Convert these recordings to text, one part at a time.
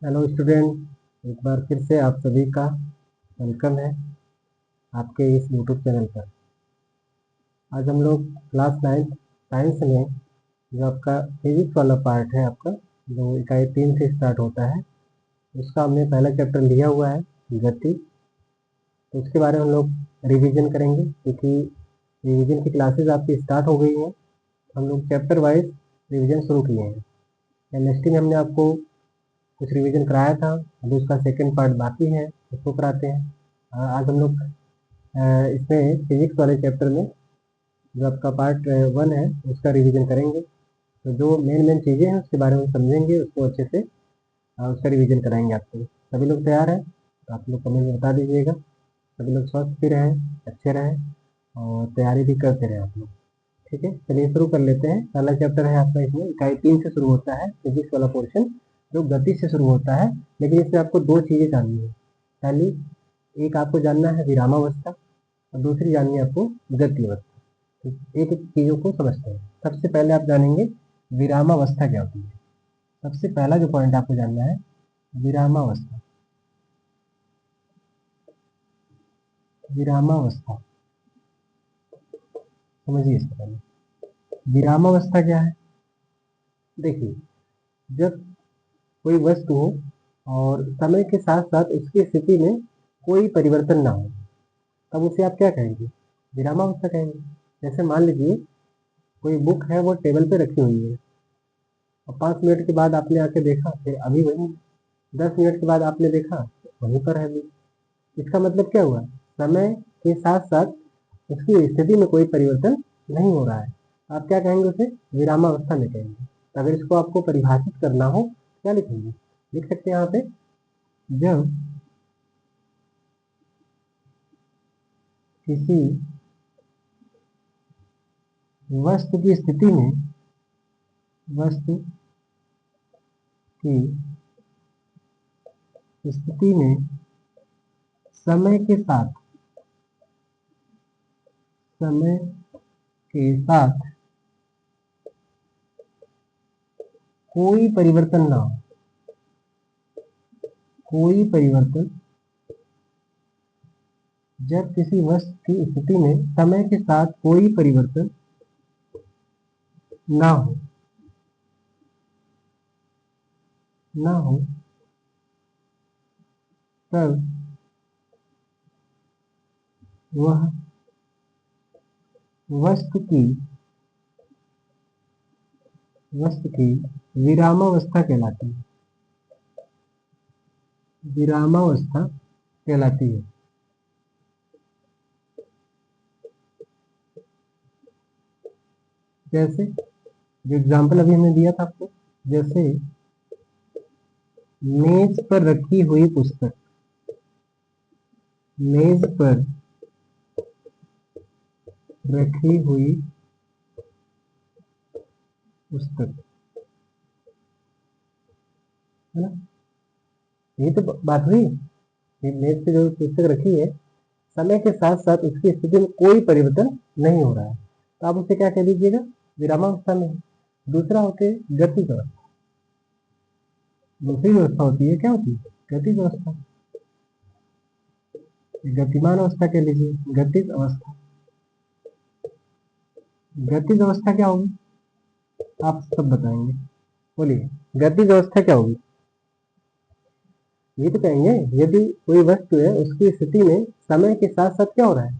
Hello student, एक बार फिर से आप सभी का वेलकम है आपके इस यूट्यूब चैनल पर। आज हम लोग क्लास 9 साइंस में जो आपका फिजिक्स वाला पार्ट है आपका, जो इकाई 3 से स्टार्ट होता है, उसका हमने पहला चैप्टर लिया हुआ है, गति। तो उसके बारे में हम लोग रिवीजन करेंगे, क्योंकि रिवीजन की क्लासेस आपकी स्टार्ट हो गई हैं। हम लोग चैप्टर वाइज रिवीजन शुरू किए हैं। केमिस्ट्री में हमने आपको कुछ रिवीजन कराया था, अभी उसका सेकंड पार्ट बाकी है, उसको कराते हैं। आज हम लोग इसमें फिजिक्स वाले चैप्टर में जो आपका पार्ट 1 है उसका रिवीजन करेंगे। तो जो मेन मेन चीज़ें हैं उसके बारे में समझेंगे, उसको अच्छे से उसका रिवीजन कराएंगे आपको। सभी लोग तैयार हैं? तो आप लोग कमेंट में बता दीजिएगा। सभी लोग स्वस्थ भी रहें, अच्छे रहें और तैयारी भी करते रहें आप लोग। ठीक है, चलिए शुरू कर लेते हैं। पहला चैप्टर है आपका, इसमें इकाई 3 से शुरू होता है फिजिक्स वाला पोर्शन, जो गति से शुरू होता है। लेकिन इसमें आपको दो चीज़ें जाननी है। पहली, एक आपको जानना है विरामावस्था, और दूसरी जाननी है आपको गति अवस्था। एक एक चीज़ों को समझते हैं। सबसे पहले आप जानेंगे विरामावस्था क्या होती है। सबसे पहला जो पॉइंट आपको जानना है, विरामावस्था। विरामावस्था समझिए इससे पहले विरामावस्था क्या है। देखिए, जब कोई वस्तु हो और समय के साथ साथ उसकी स्थिति में कोई परिवर्तन ना हो, तब उसे आप क्या कहेंगे? विरामावस्था कहेंगे। जैसे मान लीजिए कोई बुक है, वो टेबल पे रखी हुई है और 5 मिनट के बाद आपने आके देखा फिर अभी वही, 10 मिनट के बाद आपने देखा वहीं पर है अभी। इसका मतलब क्या हुआ? समय के साथ साथ उसकी स्थिति में कोई परिवर्तन नहीं हो रहा है। आप क्या कहेंगे? उसे विरामावस्था में कहेंगे। अगर इसको आपको परिभाषित करना हो, क्या लिखेंगे? लिख सकते हैं यहाँ पे, जब किसी वस्तु की स्थिति में, वस्तु की स्थिति में समय के साथ, समय के साथ कोई परिवर्तन ना हो, कोई परिवर्तन, जब किसी वस्तु की स्थिति में समय के साथ कोई परिवर्तन ना हो, ना हो, तब वह वस्तु की, वस्तु की विरामावस्था कहलाती है। विरामावस्था कहलाती है। जैसे जो एग्जाम्पल अभी हमने दिया था आपको, जैसे मेज पर रखी हुई पुस्तक, मेज पर रखी हुई पुस्तक, है ना? यही तो बात हुई कि मेज पे जो पुस्तक रखी है, समय के साथ साथ उसकी स्थिति में कोई परिवर्तन नहीं हो रहा है, तो आप उसे क्या कह दीजिएगा? विरामावस्था में है। दूसरा होते गति अवस्था। दूसरी व्यवस्था होती है, क्या होती है? गतिज अवस्था। गतिमान अवस्था कह लीजिए, गतिज अवस्था। गतिज अवस्था क्या होगी? आप सब बताएंगे, बोलिए। गतिज अवस्था क्या होगी? ये तो कहेंगे, यदि कोई वस्तु है उसकी स्थिति में समय के साथ साथ क्या हो रहा है?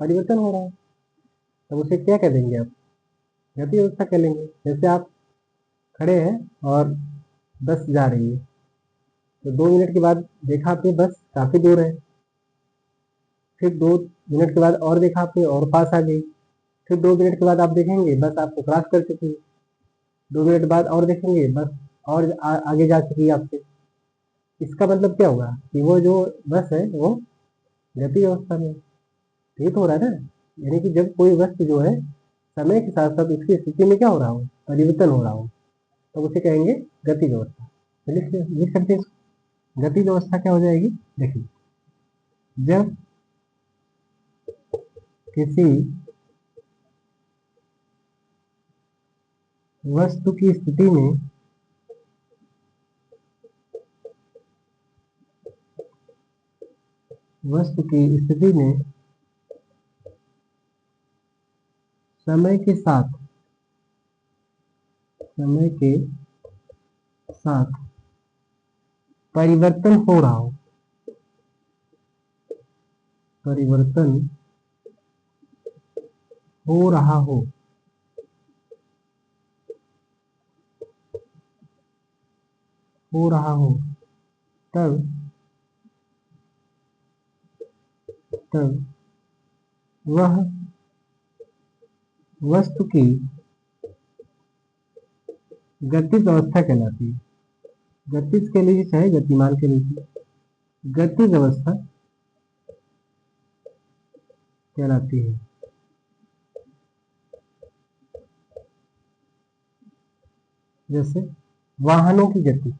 परिवर्तन हो रहा है, तब उसे क्या कह देंगे आप? गति अवस्था कह लेंगे। जैसे आप खड़े हैं और बस जा रही है, तो 2 मिनट के बाद देखा आपने बस काफी दूर है, फिर 2 मिनट के बाद और देखा आपने और पास आ गई, फिर 2 मिनट के बाद आप देखेंगे बस आपको क्रॉस कर चुकी है, 2 मिनट बाद और देखेंगे बस और आगे जा चुकी है आपसे। इसका मतलब क्या होगा कि वो जो बस है वो गति अवस्था में है। ये तो हो रहा है ना, यानी कि जब कोई वस्तु जो है समय के साथ साथ उसकी स्थिति में क्या हो रहा हो? परिवर्तन हो रहा हो, तो उसे कहेंगे गतिज अवस्था। तो लिख सकते हैं इसको। गतिज अवस्था क्या हो जाएगी? देखिए, जब किसी वस्तु की स्थिति में वस्तु की स्थिति में समय के साथ परिवर्तन हो रहा हो, परिवर्तन हो रहा हो, तब वह वस्तु की गतिज अवस्था कहलाती है। गतिज के लिए चाहे गतिमान के लिए गतिज अवस्था कहलाती है। जैसे वाहनों की गति,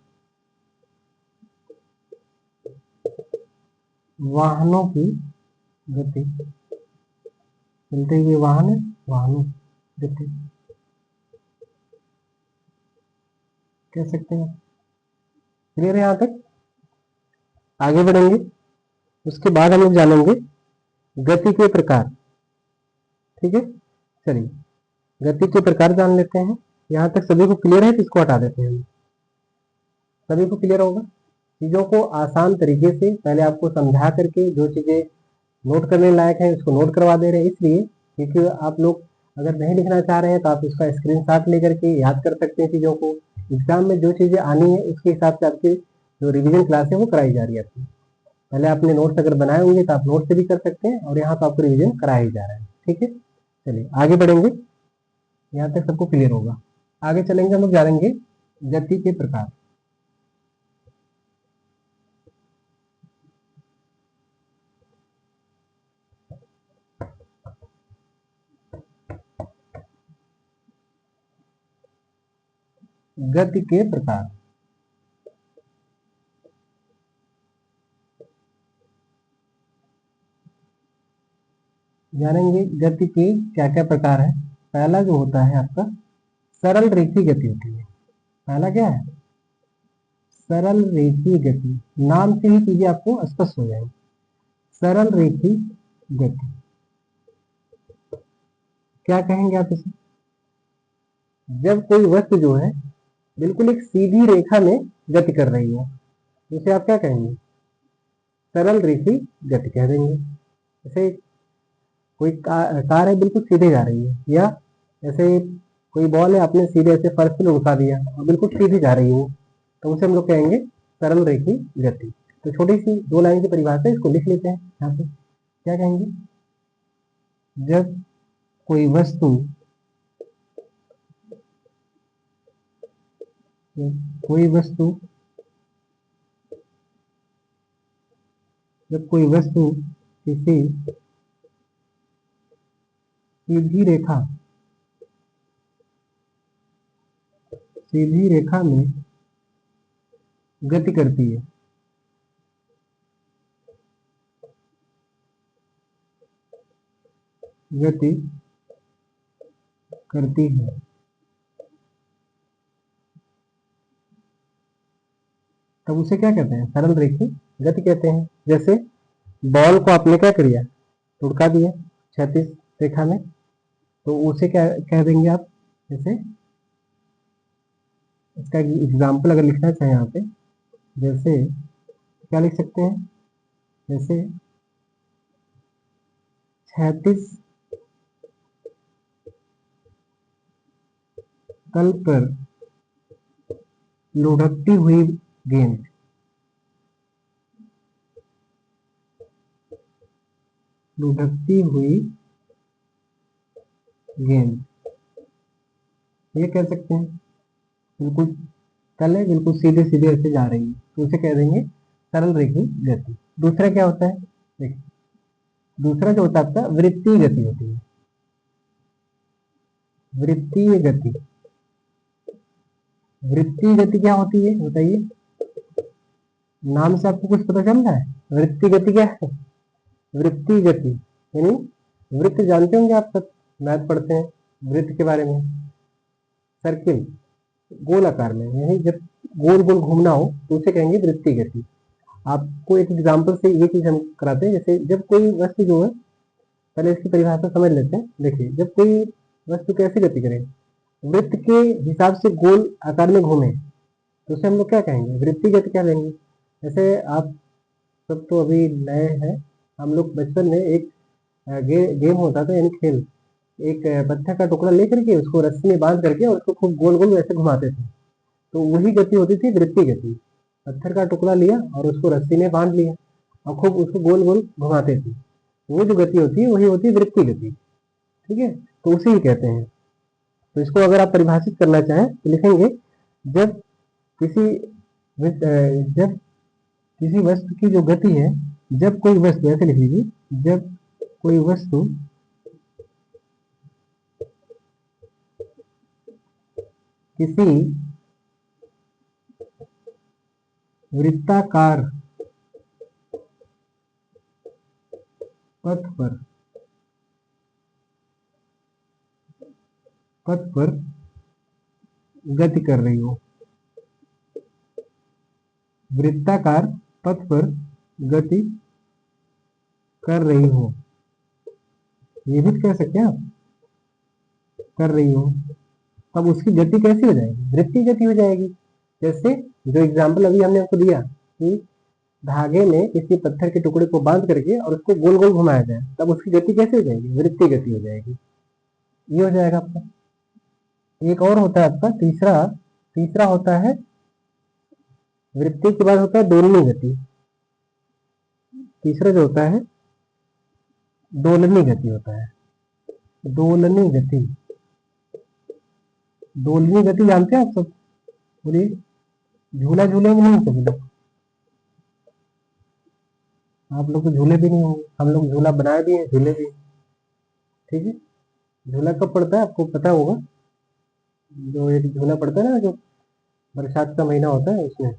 वाहनों की गति, चलते हुए वाहन है, वाहनों की गति कह सकते हैं। क्लियर है यहाँ तक? आगे बढ़ेंगे, उसके बाद हम लोग जानेंगे गति के प्रकार। ठीक है, चलिए गति के प्रकार जान लेते हैं। यहाँ तक सभी को क्लियर है? किसको हटा देते हैं? सभी को क्लियर होगा? चीजों को आसान तरीके से पहले आपको समझा करके जो चीजें नोट करने लायक है उसको नोट करवा दे रहे हैं, इसलिए क्योंकि आप लोग अगर नहीं लिखना चाह रहे हैं तो आप उसका स्क्रीनशॉट लेकर के याद कर सकते हैं चीजों को। एग्जाम में जो चीजें आनी है उसके हिसाब से आपकी जो रिवीजन क्लास है वो कराई जा रही है। पहले आपने नोट्स अगर बनाए होंगे तो आप नोट से भी कर सकते हैं, और यहाँ तो आपको रिवीजन कराया ही जा रहा है। ठीक है, चलिए आगे बढ़ेंगे, यहाँ तक सबको क्लियर होगा। आगे चलेंगे, हम लोग जानेंगे गति के प्रकार। गति के प्रकार, जानेंगे गति के क्या क्या प्रकार है। पहला जो होता है आपका सरल रेखीय गति होती है। पहला क्या है? सरल रेखीय गति। नाम से ही चीजें आपको स्पष्ट हो जाएंगी। सरल रेखीय गति क्या कहेंगे आप इसे? जब कोई वस्तु जो है बिल्कुल एक सीधी रेखा में गति कर रही है, उसे आप क्या कहेंगे? सरल रेखीय गति कह देंगे। जैसे कोई कार है बिल्कुल सीधे जा रही है, या ऐसे कोई बॉल है आपने सीधे ऐसे फर्श पे उठा दिया और बिल्कुल सीधी जा रही है, तो उसे हम लोग कहेंगे सरल रेखीय गति। तो छोटी सी 2 लाइन की परिभाषा, इसको लिख लेते हैं यहाँ पे। क्या कहेंगे? जब कोई वस्तु किसी सीधी रेखा में गति करती है, तब उसे क्या कहते हैं? सरल रेखीय गति कहते हैं। जैसे बॉल को आपने क्या किया? लुढ़का दिया क्षैतिज रेखा में, तो उसे क्या कह देंगे आप? जैसे इसका एग्जाम्पल अगर लिखना चाहें यहाँ पे, जैसे क्या लिख सकते हैं? जैसे क्षैतिज तल पर लुढ़कती हुई गेंद, ये कह सकते हैं। बिल्कुल तल है, बिल्कुल सीधे सीधे ऐसे जा रही है, तो उसे कह देंगे सरल रेखीय गति। दूसरा क्या होता है? देखिए, दूसरा जो होता है आपका वृत्तीय गति होती है। वृत्तीय गति क्या होती है बताइए? नाम से आपको कुछ पता चल रहा है? वृत्तीय गति क्या है? वृत्तीय गति यानी वृत्त जानते होंगे आप सब, मैथ पढ़ते हैं वृत्त के बारे में। सर्किल गोल आकार में, यानी जब गोल गोल घूमना हो तो उसे कहेंगे वृत्तीय गति। आपको एक एग्जांपल से ये चीज हम कराते हैं। जैसे जब कोई वस्तु जो है, पहले इसकी परिभाषा समझ लेते हैं। देखिए, जब कोई वस्तु कैसे गति करे, वृत्त के हिसाब से गोल आकार में घूमे, तो उसे हम लोग क्या कहेंगे, वृत्तीय गति क्या लेंगे। जैसे आप सब तो अभी नए हैं, हम लोग बचपन में एक गेम होता था, यानी खेल, एक पत्थर का टुकड़ा लेकर के उसको रस्सी में बांध करके और उसको खूब गोल गोल वैसे घुमाते थे, तो वही गति होती थी वृत्तीय गति। पत्थर का टुकड़ा लिया और उसको रस्सी में बांध लिया और खूब उसको गोल गोल घुमाते थे, वो जो गति होती है वही होती है वृत्तीय गति। ठीक है, तो उसे ही कहते हैं। तो इसको अगर आप परिभाषित करना चाहें तो लिखेंगे, जब किसी जब किसी वस्तु की जो गति है, जब कोई वस्तु, ऐसे लिख लीजिए, जब कोई वस्तु किसी वृत्ताकार पथ पर गति कर रही हो, वृत्ताकार पथ पर गति कर रही हो, ये भी कह सकते हैं आप, कर रही हो, तब उसकी गति कैसी हो जाएगी, वृत्तीय गति हो जाएगी। जैसे जो एग्जाम्पल अभी हमने आपको दिया कि धागे में किसी पत्थर के टुकड़े को बांध करके और उसको गोल गोल घुमाया जाए, तब उसकी गति कैसे हो जाएगी, वृत्तीय गति हो जाएगी। ये हो जाएगा आपका। एक और होता है आपका तीसरा होता है, वृत्तीय के बाद होता है दोलनी गति। तीसरा जो होता है दोलनी गति होता है। दोलनी गति, दोलनी गति जानते हैं आप सब, बोलिए। झूला झूले भी नहीं सभी लोग, आप लोग तो झूले भी नहीं होंगे, हम लोग झूला बनाए भी हैं, झूले भी। ठीक है, झूला कब पड़ता है आपको पता होगा, जो एक झूला पड़ता है ना, जो बरसात का महीना होता है, उसमें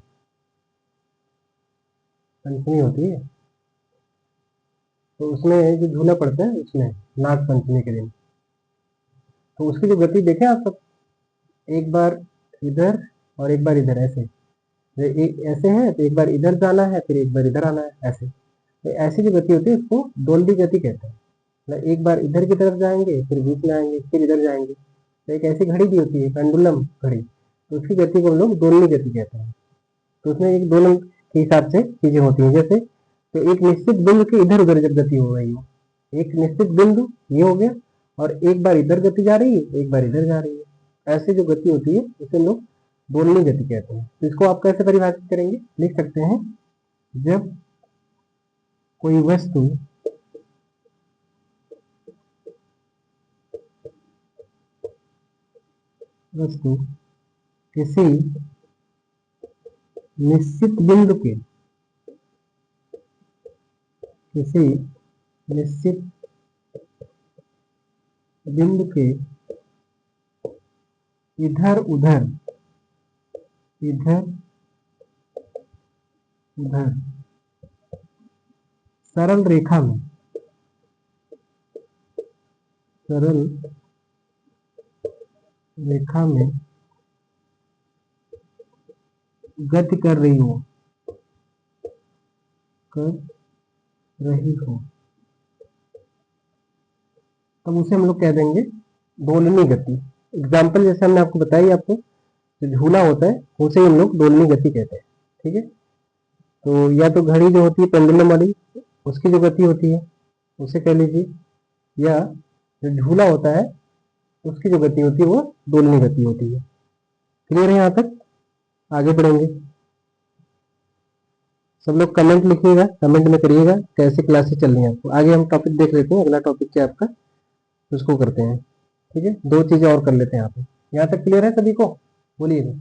पंचमी होती है, तो उसमें जो झूला पड़ता है उसमें नाग पंचमी के दिन, तो उसकी जो गति देखें आप सब, एक बार इधर और एक बार इधर, ऐसे ऐसे है, तो एक बार इधर जाना है फिर एक बार इधर आना है, ऐसे। तो ऐसी जो गति होती है उसको दोलनी गति कहते हैं। मतलब एक बार इधर की तरफ जाएंगे फिर बीच में आएंगे फिर इधर जाएंगे। तो एक ऐसी घड़ी भी होती है, पेंडुलम घड़ी, तो उसकी गति को हम लोग दोलनी गति कहते हैं। तो उसमें एक दोलन के हिसाब से चीजें होती हैं। जैसे तो एक निश्चित बिंदु की इधर उधर जब गति हो रही हो, एक निश्चित बिंदु ये हो गया, और एक बार इधर गति जा रही है एक बार इधर जा रही है, ऐसे जो गति होती है उसे लोग दोलनी गति कहते हैं। तो इसको आप कैसे परिभाषित करेंगे, लिख सकते हैं, जब कोई वस्तु किसी निश्चित बिंदु के इधर उधर सरल रेखा में गति कर रही हो, तब उसे हम लोग कह देंगे दोलनी गति। एग्जाम्पल जैसे हमने आपको बताई, आपको जो झूला होता है उसे हम लोग दोलनी गति कहते हैं। ठीक है, तो या तो घड़ी जो होती है पेंडुलम वाली, उसकी जो गति होती है उसे कह लीजिए, या जो झूला होता है उसकी जो गति होती है वो दोलनी गति होती है। क्लियर है यहाँ तक, आगे बढ़ेंगे। सब लोग कमेंट लिखिएगा, कमेंट में करिएगा कैसे क्लासेस चल रही हैं आपको। आगे हम टॉपिक देख लेते हैं, अगला टॉपिक क्या आपका, उसको करते हैं। ठीक है, दो चीजें और कर लेते हैं यहाँ पे। यहाँ तक क्लियर है सभी को, बोलिए।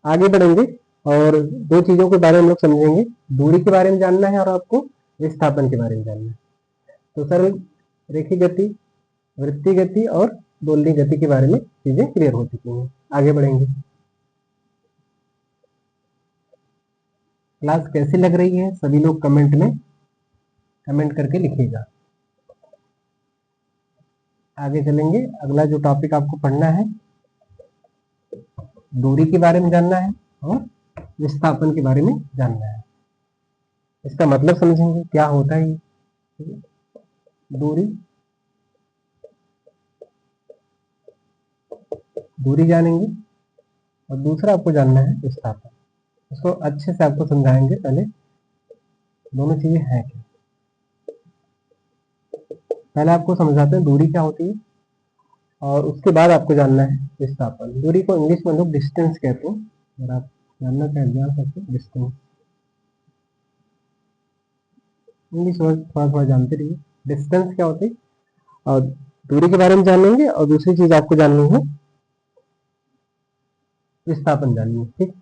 आगे बढ़ेंगे और दो चीजों के बारे में हम लोग समझेंगे, दूरी के बारे में जानना है और आपको विस्थापन के बारे में जानना है। तो सरल रेखीय गति, वृत्तीय गति और दोलनी गति के बारे में चीजें क्लियर हो चुकी हैं। आगे बढ़ेंगे। क्लास कैसी लग रही है सभी लोग कमेंट में कमेंट करके लिखिएगा। आगे चलेंगे, अगला जो टॉपिक आपको पढ़ना है, दूरी के बारे में जानना है और विस्थापन के बारे में जानना है। इसका मतलब समझेंगे क्या होता है ये, ठीक है? दूरी, दूरी जानेंगे, और दूसरा आपको जानना है विस्थापन। इसको अच्छे से आपको समझाएंगे, पहले दोनों चीजें हैं क्या। पहले आपको समझाते हैं दूरी क्या होती है, और उसके बाद आपको जानना है विस्थापन। दूरी को इंग्लिश में लोग डिस्टेंस कहते हैं, अगर आप जानना चाहें जान सकते हैं डिस्टेंस। इंग्लिश वर्ड थोड़ा थोड़ा जानते रहिए। डिस्टेंस क्या होती है, और दूरी के बारे में जानेंगे, और दूसरी चीज आपको जाननी है विस्थापन जाननी है, ठीक।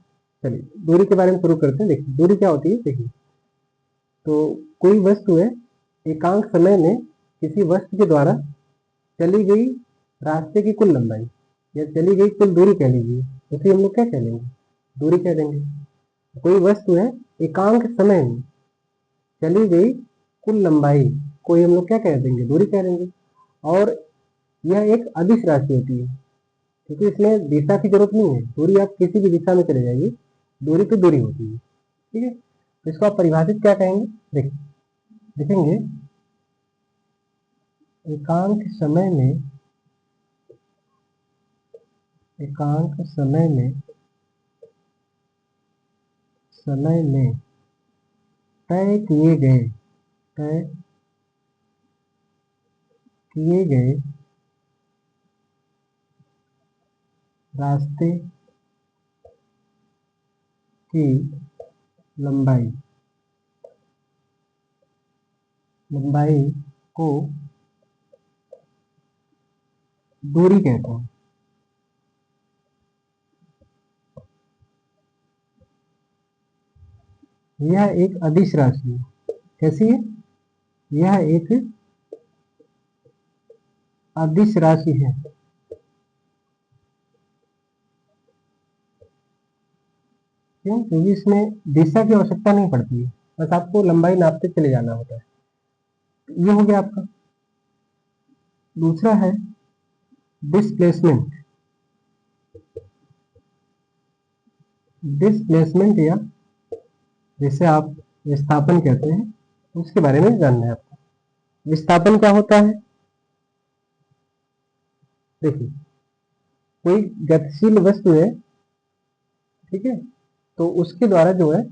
चलिए दूरी के बारे में शुरू करते हैं। देखिए दूरी क्या होती है, देखिए तो कोई वस्तु है एकांक समय में किसी वस्तु के द्वारा चली गई रास्ते की कुल लंबाई, या चली गई कुल दूरी कह लीजिए, उसे हम लोग क्या कह लेंगे, दूरी कह देंगे। कोई वस्तु है एकांक समय में चली गई कुल लंबाई, कोई हम लोग क्या कह देंगे, दूरी कह देंगे। और यह एक अदिश राशि होती है, क्योंकि इसमें दिशा की जरूरत नहीं है, दूरी आप किसी भी दिशा में चले जाइए, दूरी तो दूरी होती है, ठीक है। तो इसको आप परिभाषित क्या कहेंगे, देखेंगे एकांक समय में, एकांक समय में तय किए गए, तय किए गए रास्ते की लंबाई, लंबाई को दूरी कहते हैं। यह एक अदिश राशि है। कैसी है, यह एक अदिश राशि है। क्यों, क्योंकि इसमें दिशा की आवश्यकता नहीं पड़ती है, बस आपको लंबाई नापते चले जाना होता है। ये हो गया आपका। दूसरा है डिस्प्लेसमेंट, डिस्प्लेसमेंट या जिसे आप विस्थापन कहते हैं, उसके बारे में जानना है आपको। विस्थापन क्या होता है, देखिए कोई गतिशील वस्तु है, ठीक है, तो उसके द्वारा जो है,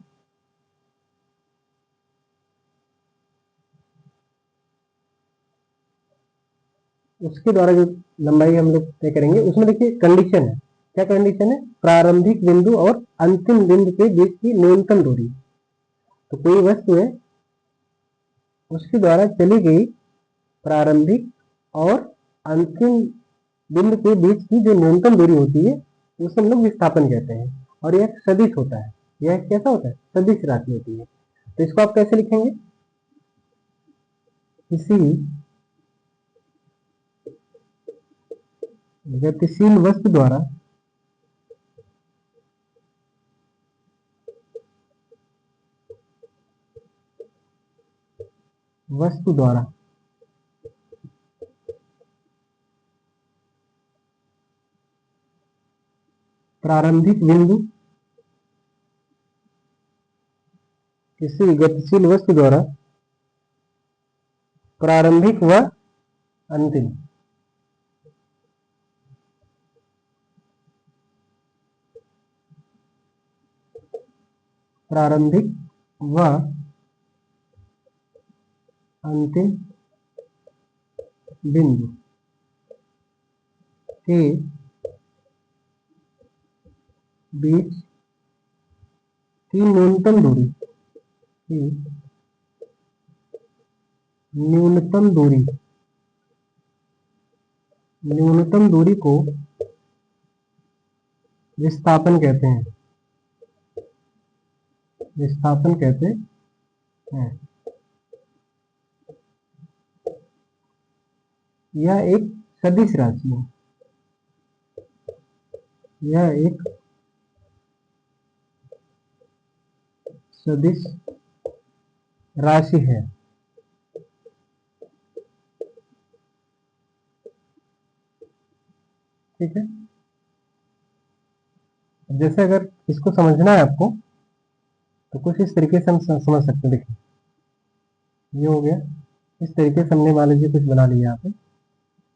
उसके द्वारा जो लंबाई हम लोग तय करेंगे, उसमें देखिए कंडीशन है, क्या कंडीशन है, प्रारंभिक बिंदु और अंतिम बिंदु के बीच की न्यूनतम दूरी। तो कोई वस्तु है, उसके द्वारा चली गई प्रारंभिक और अंतिम बिंदु के बीच की जो न्यूनतम दूरी होती है, उसे हम लोग विस्थापन कहते हैं। और यह सदिश होता है, यह कैसा होता है, सदिश राशि होती है। तो इसको आप कैसे लिखेंगे, किसी गतिशील वस्तु द्वारा, वस्तु द्वारा प्रारंभिक बिंदु, किसी गतिशील वस्तु द्वारा प्रारंभिक व अंतिम, प्रारंभिक व अंतिम बिंदु के बीच की न्यूनतम दूरी, की न्यूनतम दूरी, न्यूनतम दूरी को विस्थापन कहते हैं, विस्थापन कहते हैं। यह एक सदिश राशि है, यह एक सदिश राशि है, ठीक है। जैसे अगर इसको समझना है आपको, तो कुछ इस तरीके से हम समझ सकते हैं। देखिए ये हो गया, इस तरीके से हमने मान लीजिए कुछ बना लिया यहाँ पे।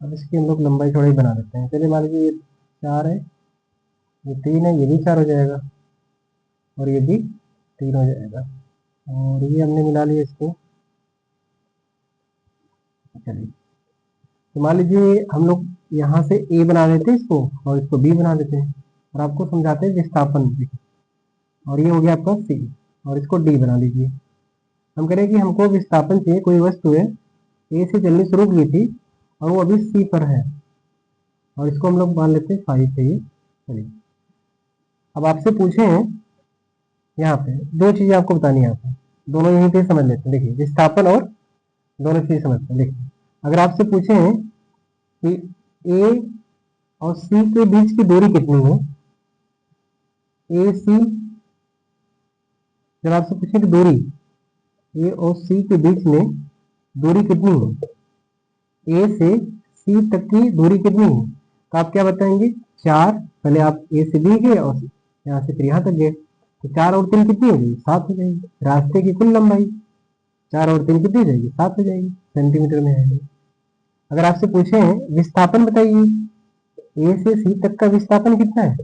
अब इसकी हम लोग लंबाई चौड़ाई बना देते हैं। चलिए मान लीजिए ये 4 है, ये 3 है, ये भी 4 हो जाएगा और ये भी 3 हो जाएगा, और ये हमने मिला लिया इसको। चलिए तो मान लीजिए हम लोग यहाँ से ए बना देते हैं इसको और इसको बी बना देते हैं और आपको समझाते हैं विस्थापन। देखिए और ये हो गया आपका सी और इसको डी बना लीजिए। हम कह रहे हैं कि हमको विस्थापन चाहिए, कोई वस्तु है ए से चलनी शुरू की थी और वो अभी सी पर है और इसको हम लोग मान लेते हैं 5 चाहिए। चलिए अब आपसे पूछे हैं यहाँ पे दो चीजें आपको बतानी है, यहाँ पे दोनों यहीं पे समझ लेते हैं। देखिए विस्थापन और दोनों चीजें समझते हैं। देखिए अगर आपसे पूछे हैं कि ए और सी के बीच की दूरी कितनी है, ए सी, जब आपसे पूछे कि दूरी ए और सी के बीच में दूरी कितनी है, ए से सी तक की दूरी कितनी है, तो आप क्या बताएंगे 4। पहले आप ए से बी गए और यहाँ से फिर यहाँ तक गए, तो 4 और 3 कितनी होगी 7 हो जाएगी। रास्ते की कुल लंबाई 4 और 3 कितनी हो जाएगी 7 हो जाएगी, सेंटीमीटर में आएगी। अगर आपसे पूछे हैं विस्थापन बताइए, ए से सी तक का विस्थापन कितना है,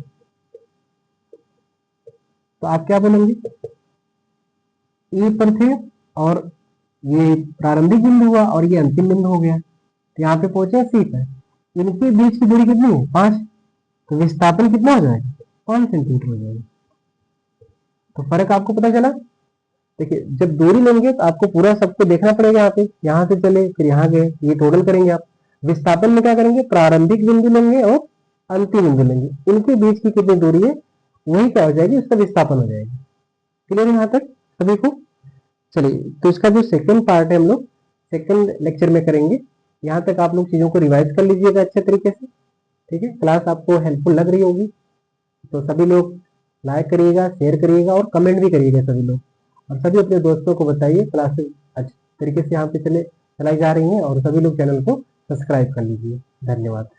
तो आप क्या बोलेंगे, ए पर थे और ये प्रारंभिक बिंदु हुआ और ये अंतिम बिंदु हो गया, तो यहाँ पे पहुंचे सी पर, इनके बीच की दूरी कितनी है 5, तो विस्थापन कितना हो जाएगा 5 सेंटीमीटर हो जाएगा। तो फर्क आपको पता चला। देखिए जब दूरी लेंगे तो आपको पूरा सबको देखना पड़ेगा, यहाँ पे यहाँ से चले फिर यहाँ गए, ये टोटल करेंगे आप। विस्थापन में क्या करेंगे, प्रारंभिक बिंदु लेंगे और अंतिम बिंदु लेंगे, इनके बीच की कितनी दूरी है वही क्या हो जाएगी, उसका विस्थापन हो जाएगी। क्लियर है यहाँ तक सभी को। चलिए तो इसका जो सेकंड पार्ट है हम लोग सेकंड लेक्चर में करेंगे। यहाँ तक आप लोग चीजों को रिवाइज कर लीजिएगा अच्छे तरीके से, ठीक है। क्लास आपको हेल्पफुल लग रही होगी तो सभी लोग लाइक करिएगा, शेयर करिएगा और कमेंट भी करिएगा सभी लोग, और सभी अपने दोस्तों को बताइए। क्लासेस अच्छे तरीके से यहाँ पे चलाई जा रही हैं और सभी लोग चैनल को सब्सक्राइब कर लीजिए। धन्यवाद।